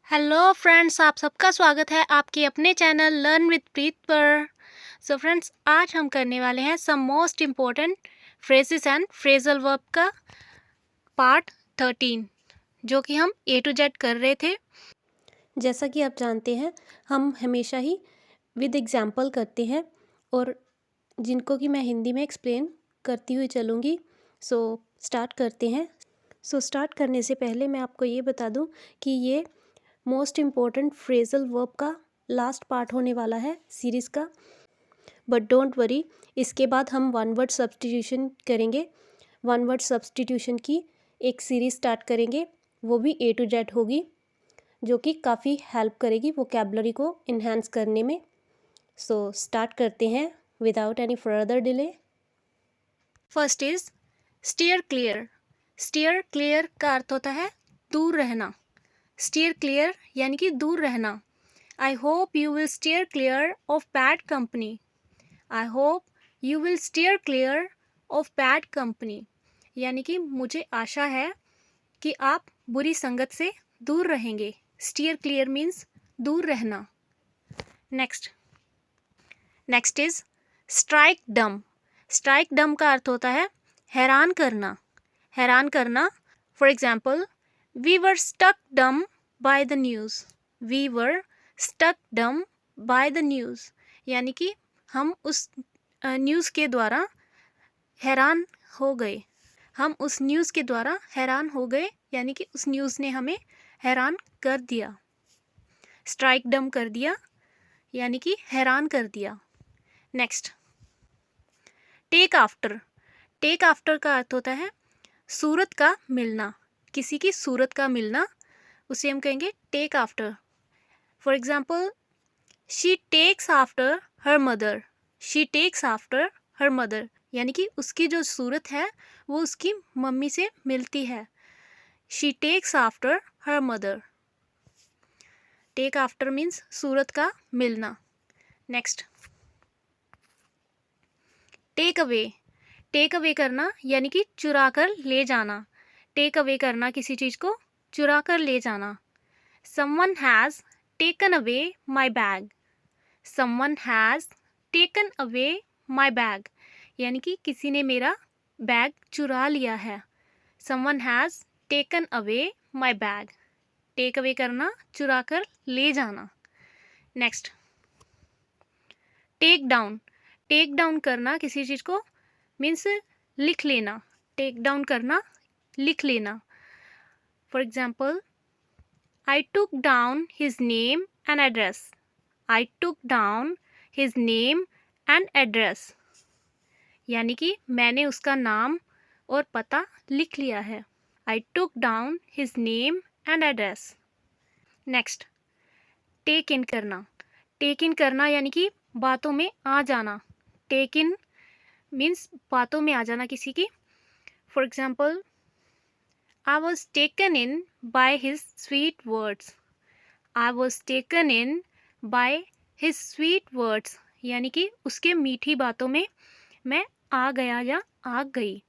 Hello friends, आप सबका स्वागत है आपके अपने चैनल लर्न विद प्रीत पर। सो फ्रेंड्स, आज हम करने वाले हैं some most important phrases and phrasal verb का पार्ट 13, जो कि हम ए टू जेड कर रहे थे। जैसा कि आप जानते हैं, हम हमेशा ही विद एग्जाम्पल करते हैं और जिनको कि मैं हिंदी में एक्सप्लेन करती हुई चलूँगी। सो स्टार्ट करते हैं। स्टार्ट करने से पहले मैं आपको ये बता दूं कि ये मोस्ट इम्पोर्टेंट फ्रेजल वर्ब का लास्ट पार्ट होने वाला है सीरीज़ का। बट डोंट वरी, इसके बाद हम वन वर्ड सब्स्टिट्यूशन करेंगे। वन वर्ड सब्स्टिट्यूशन की एक सीरीज़ स्टार्ट करेंगे, वो भी ए टू जेड होगी, जो कि काफ़ी हेल्प करेगी वोकैबुलरी को इन्हांस करने में। सो स्टार्ट करते हैं without any further delay. First is steer clear. Steer clear का अर्थ होता है दूर रहना। स्टीयर क्लियर यानी कि दूर रहना। I hope you will steer clear of bad company. I hope you will steer clear of bad company, यानी कि मुझे आशा है कि आप बुरी संगत से दूर रहेंगे। स्टीयर क्लियर मीन्स दूर रहना। Next is strike dumb. Strike dumb का अर्थ होता है हैरान करना। हैरान करना। For example, we were stuck dumb by the news. We were stuck dumb by the news, यानी कि हम उस न्यूज़ के द्वारा हैरान हो गए। हम उस न्यूज़ के द्वारा हैरान हो गए, यानी कि उस न्यूज़ ने हमें हैरान कर दिया। स्ट्राइक डम कर दिया, यानी कि हैरान कर दिया। Next, take after. Take after का अर्थ होता है सूरत का मिलना। किसी की सूरत का मिलना, उसे हम कहेंगे take after. For example, she takes after her mother. She takes after her mother, यानी कि उसकी जो सूरत है वो उसकी मम्मी से मिलती है। She takes after her mother. Take after means सूरत का मिलना। Next, take away. Take away करना यानी कि चुरा कर ले जाना। टेक अवे करना, किसी चीज़ को चुरा कर ले जाना। Someone has taken away my bag. Someone has taken away my bag, यानी कि किसी ने मेरा बैग चुरा लिया है। Someone has taken away my bag. Take away करना, चुरा कर ले जाना। Next, take down. Take down करना, किसी चीज़ को मीन्स लिख लेना। टेक डाउन करना, लिख लेना। For example, I took down his name and address. I took down his name and address, यानी कि मैंने उसका नाम और पता लिख लिया है। I took down his name and address. Next, take in करना। take in करना यानी कि बातों में आ जाना। take in means बातों में आ जाना किसी की। For example, I was taken in by his sweet words. I was taken in by his sweet words, यानी कि उसके मीठी बातों में मैं आ गया या आ गई।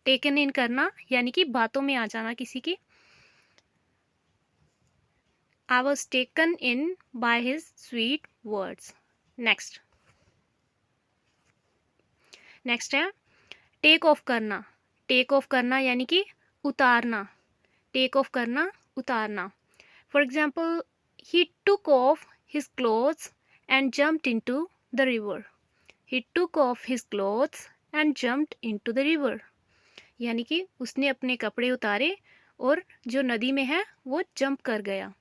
टेकन इन करना यानी कि बातों में आ जाना किसी की। I was taken in by his sweet words. Next है टेक ऑफ करना। टेक ऑफ करना यानी कि उतारना। टेक ऑफ करना, उतारना। For example, he took off his clothes and jumped into the river. He took off his clothes and jumped into the river. यानी कि उसने अपने कपड़े उतारे और जो नदी में है वो जंप कर गया।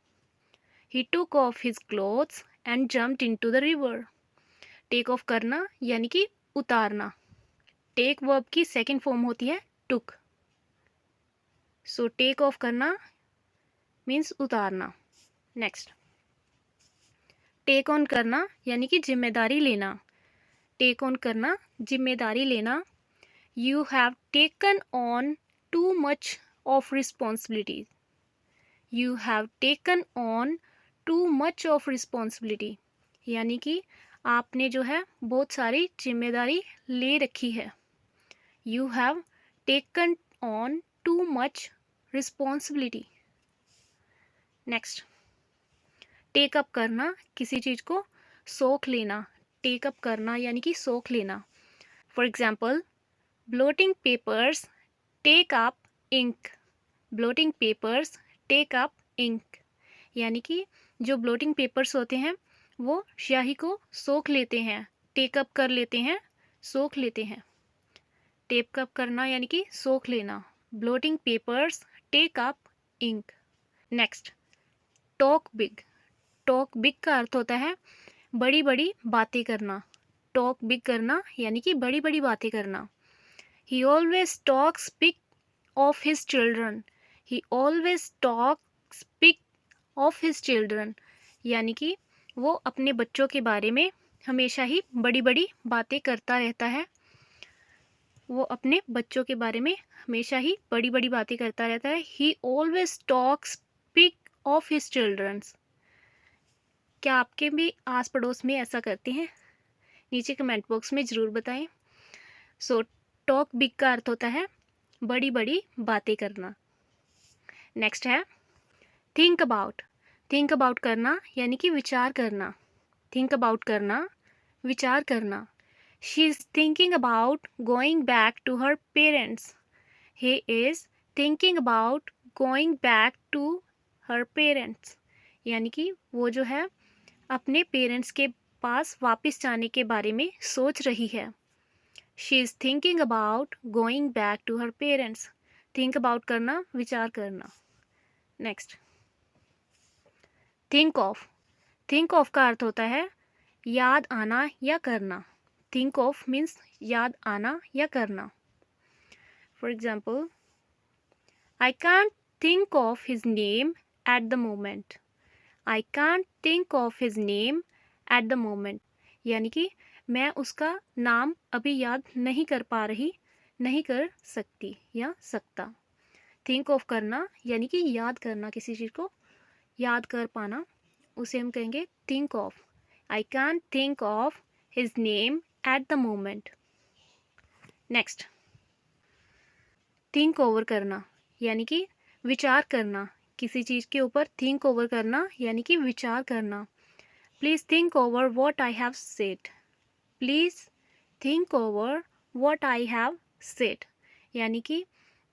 He took off his clothes and jumped into the river. Take off करना यानी कि उतारना। टेक वर्ब की सेकंड फॉर्म होती है टुक। सो टेक ऑफ करना मीन्स उतारना। नेक्स्ट, टेक ऑन करना यानी कि जिम्मेदारी लेना। टेक ऑन करना, जिम्मेदारी लेना। You have taken on too much of responsibility. You have taken on too much of responsibility, यानी कि आपने जो है बहुत सारी जिम्मेदारी ले रखी है। You have taken on too much responsibility. Next, take up करना, किसी चीज़ को सोख लेना, टेक अप करना यानी कि सोख लेना। For example, blotting papers take up ink, blotting papers take up ink, यानी कि जो ब्लोटिंग पेपर्स होते हैं वो स्याही को सोख लेते हैं, टेक अप कर लेते हैं, सोख लेते हैं। टेक अप करना यानी कि सोख लेना, blotting papers take up ink. Next, talk big. Talk big का अर्थ होता है बड़ी बड़ी बातें करना, टॉक बिग करना यानी कि बड़ी बड़ी बातें करना। ही always talks big of his children, he always talks big of his children, यानी कि वो अपने बच्चों के बारे में हमेशा ही बड़ी बड़ी बातें करता रहता है, वो अपने बच्चों के बारे में हमेशा ही बड़ी बड़ी बातें करता रहता है। He always talks big of his childrens. क्या आपके भी आस पड़ोस में ऐसा करते हैं? नीचे कमेंट बॉक्स में ज़रूर बताएं। सो टॉक बिग का अर्थ होता है बड़ी बड़ी बातें करना। नेक्स्ट है थिंक अबाउट। थिंक अबाउट करना यानी कि विचार करना, थिंक अबाउट करना, विचार करना। She is thinking about going back to her parents, he is thinking about going back to her parents, यानी कि वो जो है अपने पेरेंट्स के पास वापस जाने के बारे में सोच रही है। She is thinking about going back to her parents. Think about करना, विचार करना। Next, think of. Think of का अर्थ होता है याद आना या करना। थिंक ऑफ मीन्स याद आना या करना। For example, I can't think of his name at the moment, I can't think of his name at the moment, यानी कि मैं उसका नाम अभी याद नहीं कर पा रही, नहीं कर सकती या सकता। थिंक ऑफ करना यानी कि याद करना, किसी चीज़ को याद कर पाना, उसे हम कहेंगे think of. I can think of his name at the moment. Next, think over करना यानी कि विचार करना, किसी चीज़ के ऊपर थिंक ओवर करना यानी कि विचार करना। Please think over what I have said, please think over what I have said, यानी कि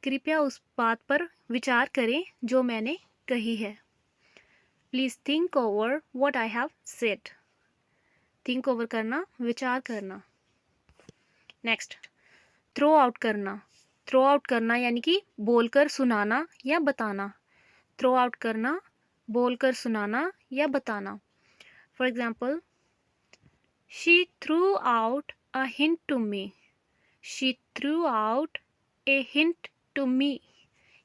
कृपया उस बात पर विचार करें जो मैंने कही है। Please think over what I have said, think over करना, विचार करना। नेक्स्ट, थ्रो आउट करना। थ्रो आउट करना यानी कि बोलकर सुनाना या बताना। थ्रो आउट करना, बोलकर सुनाना या बताना। For example, she threw out a hint to me, she threw out a hint to me,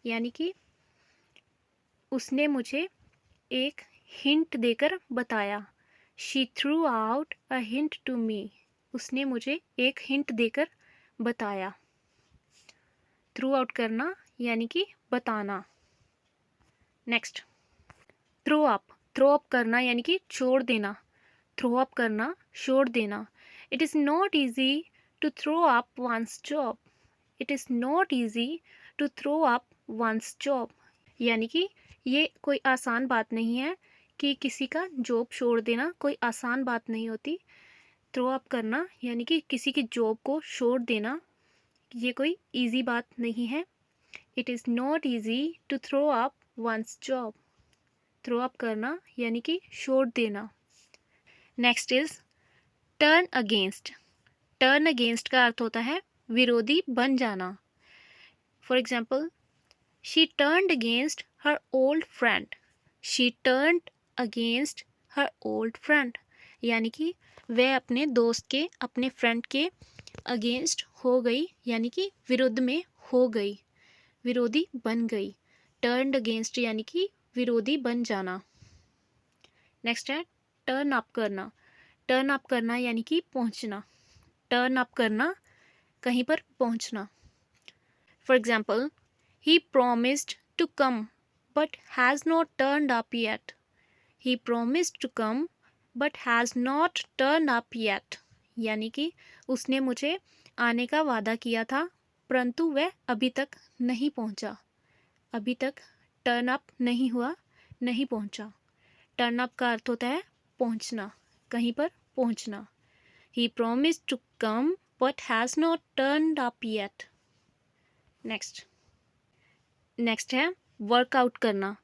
यानी कि उसने मुझे एक हिंट देकर बताया। She threw out a hint to me, उसने मुझे एक हिंट देकर बताया। थ्रू आउट करना यानी कि बताना। Next, throw up. Throw up करना यानी कि छोड़ देना, थ्रो अप करना, छोड़ देना। It is not easy to throw up one's job, it is not easy to throw up one's job, यानी कि ये कोई आसान बात नहीं है कि किसी का जॉब छोड़ देना कोई आसान बात नहीं होती। थ्रो अप करना यानी कि किसी की जॉब को छोड़ देना, ये कोई इजी बात नहीं है। It is not easy to throw up one's job, throw up करना यानी कि छोड़ देना। Next is turn against. Turn against का अर्थ होता है विरोधी बन जाना। For example, she turned against her old friend, she turned against her old friend, यानी कि वह अपने दोस्त के, अपने फ्रेंड के अगेंस्ट हो गई, यानी कि विरुद्ध में हो गई, विरोधी बन गई। टर्न्ड अगेंस्ट यानी कि विरोधी बन जाना। नेक्स्ट है टर्न अप करना। टर्न अप करना यानी कि पहुंचना, टर्न अप करना, कहीं पर पहुंचना। For example, he promised to come but has not turned up yet, he promised to come but has not turn up yet, यानी कि उसने मुझे आने का वादा किया था परंतु वह अभी तक नहीं पहुंचा, अभी तक टर्न अप नहीं हुआ, नहीं पहुंचा। टर्न अप का अर्थ होता है पहुंचना, कहीं पर पहुंचना। He promised to come but has not turned up yet. Next है वर्कआउट करना।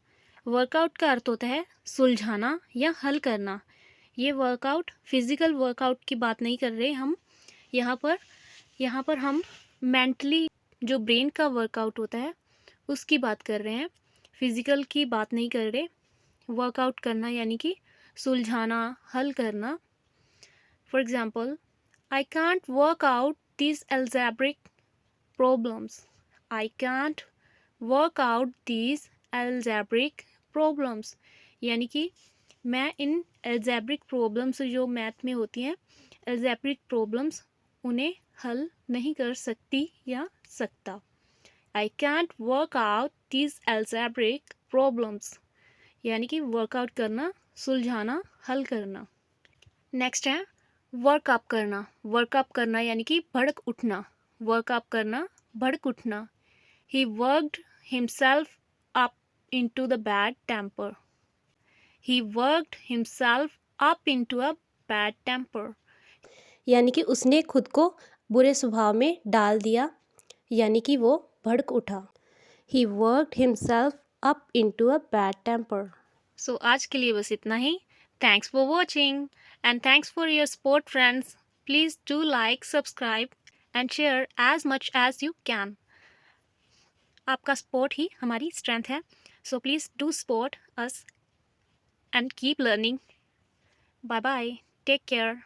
वर्कआउट का अर्थ होता है सुलझाना या हल करना। ये वर्कआउट फिजिकल वर्कआउट की बात नहीं कर रहे हम यहाँ पर हम मेंटली जो ब्रेन का वर्कआउट होता है उसकी बात कर रहे हैं, फिजिकल की बात नहीं कर रहे। वर्कआउट करना यानी कि सुलझाना, हल करना। For example, I can't work out this algebraic problems. I can't work out this algebraic problems यानी कि मैं इन एल्जेब्रिक प्रॉब्लम्स जो मैथ में होती हैं, एल्जेब्रिक प्रॉब्लम्स, उन्हें हल नहीं कर सकती या सकता। I can't work out these algebraic problems यानी कि वर्कआउट करना, सुलझाना, हल करना। नेक्स्ट है वर्कअप करना। वर्कअप करना यानी कि भड़क उठना। वर्कअप करना, भड़क उठना। He worked himself up into the bad temper. He worked himself up into a bad temper यानी कि उसने खुद को बुरे स्वभाव में डाल दिया, यानी कि वो भड़क उठा। He worked himself up into a bad temper. So आज के लिए बस इतना ही। Thanks for watching and thanks for your support friends. Please do like, subscribe and share as much as you can. आपका सपोर्ट ही हमारी स्ट्रेंथ है, so please do support us and keep learning. Bye bye, take care.